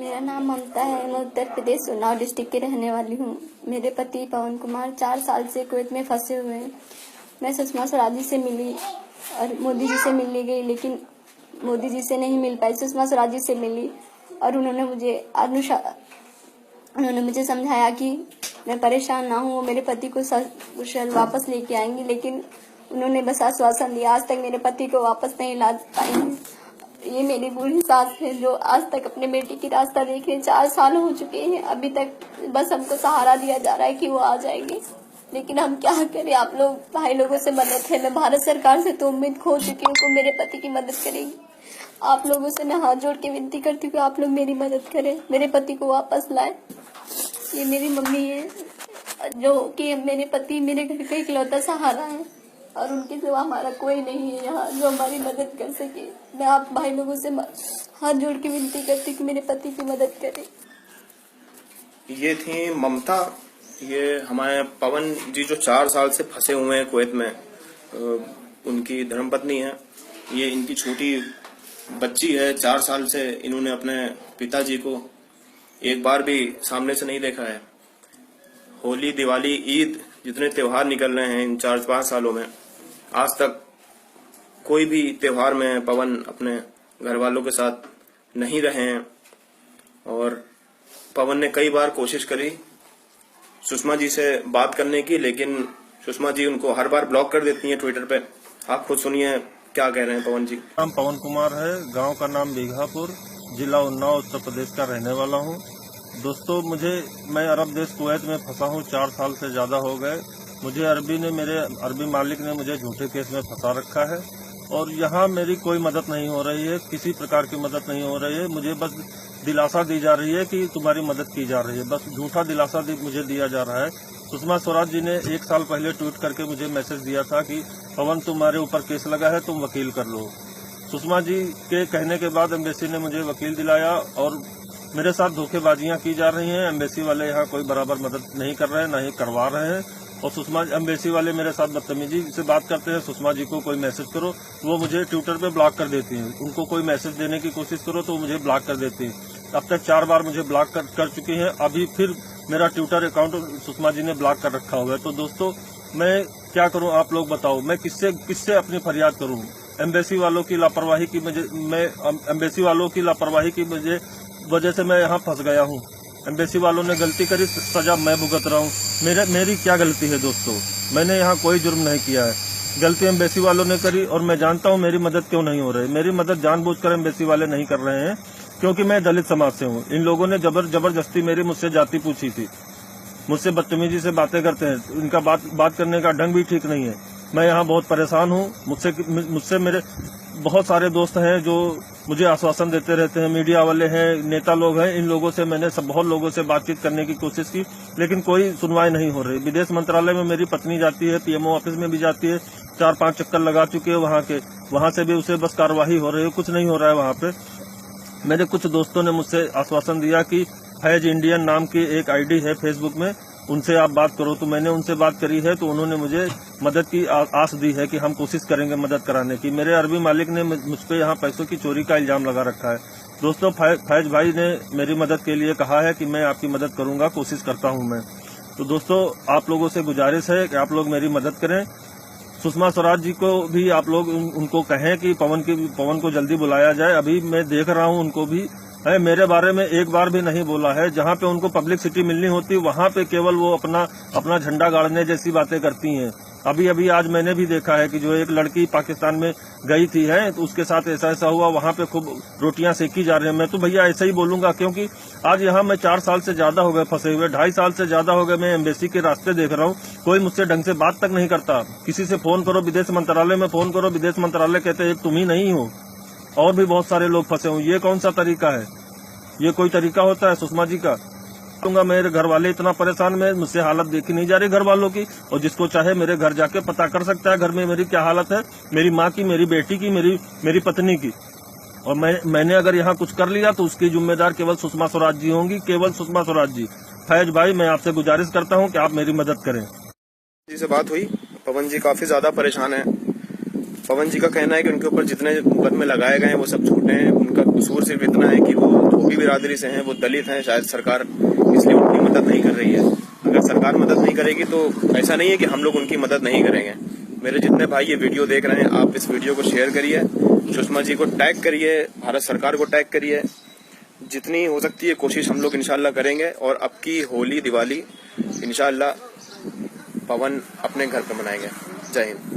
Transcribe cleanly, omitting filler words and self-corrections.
मेरा नाम ममता है। मैं उत्तर प्रदेश उन्नाव डिस्ट्रिक्ट के रहने वाली हूँ। मेरे पति पवन कुमार 4 साल से कुवैत में फंसे हुए हैं। मैं सुषमा स्वराज जी से मिली और मोदी जी से मिलने गई, लेकिन मोदी जी से नहीं मिल पाई। सुषमा स्वराज जी से मिली और उन्होंने मुझे समझाया कि मैं परेशान ना हूँ, मेरे पति को सकुशल वापस लेके आएंगी, लेकिन उन्होंने बस आश्वासन दिया। आज तक मेरे पति को वापस नहीं ला पाएंगे। ये मेरी बूढ़ी सास है जो आज तक अपने बेटी की रास्ता देख रहे हैं। 4 साल हो चुके हैं, अभी तक बस हमको सहारा दिया जा रहा है कि वो आ जाएंगे, लेकिन हम क्या करें। आप लोग भाई लोगों से मदद है। मैं भारत सरकार से तो उम्मीद खो चुकी हूँ कि मेरे पति की मदद करेगी। आप लोगों से मैं हाथ जोड़ के विनती करती हूँ, आप लोग मेरी मदद करें, मेरे पति को वापस लाए। ये मेरी मम्मी है जो कि मेरे पति मेरे घर का इकलौता सहारा है और उनके सिवा हमारा कोई नहीं है यहाँ जो हमारी मदद कर सके। मैं आप भाई लोगों से हाथ जोड़ के विनती करती हूँ कि मेरे पति की मदद करें। ये थी ममता। ये हमारे पवन जी जो 4 साल से फंसे हुए हैं कुवैत में, उनकी धर्मपत्नी है। ये इनकी छोटी बच्ची है। 4 साल से इन्होंने अपने पिताजी को एक बार भी सामने से नहीं देखा है। होली, दिवाली, ईद जितने त्योहार निकल रहे हैं इन 4-5 सालों में, आज तक कोई भी त्योहार में पवन अपने घर वालों के साथ नहीं रहे हैं। और पवन ने कई बार कोशिश करी सुषमा जी से बात करने की, लेकिन सुषमा जी उनको हर बार ब्लॉक कर देती हैं ट्विटर पे। आप खुद सुनिए क्या कह रहे हैं पवन जी। नाम पवन कुमार है, गांव का नाम बीघापुर, जिला उन्नाव, उत्तर प्रदेश का रहने वाला हूं। दोस्तों, मैं अरब देश कुवैत में फंसा हूं। 4 साल से ज्यादा हो गए। मुझे मेरे अरबी मालिक ने मुझे झूठे केस में फंसा रखा है और यहाँ मेरी कोई मदद नहीं हो रही है। किसी प्रकार की मदद नहीं हो रही है। मुझे बस दिलासा दी जा रही है कि तुम्हारी मदद की जा रही है। बस झूठा दिलासा मुझे दिया जा रहा है। सुषमा स्वराज जी ने 1 साल पहले ट्वीट करके मुझे मैसेज दिया था कि पवन तुम्हारे ऊपर केस लगा है, तुम वकील कर लो। सुषमा जी के कहने के बाद एम्बेसी ने मुझे वकील दिलाया और मेरे साथ धोखेबाजियां की जा रही हैं। एम्बेसी वाले यहाँ कोई बराबर मदद नहीं कर रहे हैं, न ही करवा रहे हैं। और एम्बेसी वाले मेरे साथ बदतमीजी से बात करते हैं। सुषमा जी को कोई मैसेज करो, वो मुझे ट्विटर पे ब्लॉक कर देती हैं। उनको कोई मैसेज देने की कोशिश करो तो मुझे ब्लॉक कर देती हैं। अब तक 4 बार मुझे ब्लॉक कर चुकी हैं। अभी फिर मेरा ट्विटर अकाउंट सुषमा जी ने ब्लॉक कर रखा हुआ है। तो दोस्तों, मैं क्या करूं, आप लोग बताओ। मैं किससे अपनी फरियाद करूं? एम्बेसी वालों की लापरवाही की वजह से मैं यहाँ फंस गया हूँ। एम्बेसी वालों ने गलती करी, सजा मैं भुगत रहा हूँ। मेरी क्या गलती है दोस्तों? मैंने यहाँ कोई जुर्म नहीं किया है। गलती एम्बेसी वालों ने करी और मैं जानता हूँ मेरी मदद क्यों नहीं हो रही। मेरी मदद जानबूझकर एम्बेसी वाले नहीं कर रहे हैं, क्योंकि मैं दलित समाज से हूँ। इन लोगों ने जबरदस्ती मुझसे जाति पूछी थी। मुझसे बदतमीजी से बातें करते हैं। इनका बात करने का ढंग भी ठीक नहीं है। मैं यहाँ बहुत परेशान हूँ। मुझसे मेरे बहुत सारे दोस्त हैं जो मुझे आश्वासन देते रहते हैं। मीडिया वाले हैं, नेता लोग हैं। इन लोगों से मैंने बहुत लोगों से बातचीत करने की कोशिश की, लेकिन कोई सुनवाई नहीं हो रही। विदेश मंत्रालय में मेरी पत्नी जाती है, पीएमओ ऑफिस में भी जाती है। 4-5 चक्कर लगा चुके हैं वहाँ से भी उसे बस कार्यवाही हो रही है, कुछ नहीं हो रहा है वहाँ पे। मेरे कुछ दोस्तों ने मुझसे आश्वासन दिया कि फैज इंडियन नाम की एक आईडी है फेसबुक में, उनसे आप बात करो। तो मैंने उनसे बात करी है, तो उन्होंने मुझे मदद की आस दी है कि हम कोशिश करेंगे मदद कराने की। मेरे अरबी मालिक ने मुझ पे यहाँ पैसों की चोरी का इल्जाम लगा रखा है। दोस्तों, फैज भाई ने मेरी मदद के लिए कहा है कि मैं आपकी मदद करूंगा, कोशिश करता हूं मैं। तो दोस्तों, आप लोगों से गुजारिश है कि आप लोग मेरी मदद करें। सुषमा स्वराज जी को भी आप लोग उनको कहें कि पवन को जल्दी बुलाया जाए। अभी मैं देख रहा हूँ उनको भी मेरे बारे में एक बार भी नहीं बोला है। जहाँ पे उनको पब्लिसिटी मिलनी होती वहाँ पे केवल वो अपना झंडा गाड़ने जैसी बातें करती हैं। अभी आज मैंने भी देखा है कि जो एक लड़की पाकिस्तान में गई थी तो उसके साथ ऐसा हुआ। वहाँ पे खूब रोटियां सेकी जा रही हैं। मैं तो भैया ऐसा ही बोलूंगा, क्योंकि आज यहाँ मैं 4 साल से ज्यादा हो गए फंसे हुए। 2.5 साल से ज्यादा हो गए मैं एम्बेसी के रास्ते देख रहा हूँ। कोई मुझसे ढंग से बात तक नहीं करता। किसी से फोन करो, विदेश मंत्रालय में फोन करो, विदेश मंत्रालय कहते हैं तुम ही नहीं हो, और भी बहुत सारे लोग फंसे हुए। ये कौन सा तरीका है? ये कोई तरीका होता है सुषमा जी का? मेरे घर वाले इतना परेशान में, मुझसे हालत देखी नहीं जा रही घर वालों की। और जिसको चाहे मेरे घर जाके पता कर सकता है घर में मेरी क्या हालत है, मेरी माँ की, मेरी बेटी की, मेरी पत्नी की। और मैंने अगर यहाँ कुछ कर लिया तो उसकी जिम्मेदार केवल सुषमा स्वराज जी होंगी, केवल सुषमा स्वराज जी। फैज भाई, मैं आपसे गुजारिश करता हूँ कि आप मेरी मदद करें। जी से बात हुई। पवन जी काफी ज्यादा परेशान है। पवन जी का कहना है कि उनके ऊपर जितने मुकदमे लगाए गए हैं वो सब झूठे हैं। उनका कसूर सिर्फ इतना है कि वो धोखे दूसरी बिरादरी से हैं, वो दलित हैं, शायद सरकार इसलिए उनकी मदद नहीं कर रही है। अगर सरकार मदद नहीं करेगी तो ऐसा नहीं है कि हम लोग उनकी मदद नहीं करेंगे। मेरे जितने भाई ये वीडियो देख रहे हैं, आप इस वीडियो को शेयर करिए, सुषमा जी को टैग करिए, भारत सरकार को टैग करिए। जितनी हो सकती है कोशिश हम लोग इंशाल्लाह करेंगे और अब की होली दिवाली इंशाल्लाह पवन अपने घर पे मनाएंगे। जय हिंद।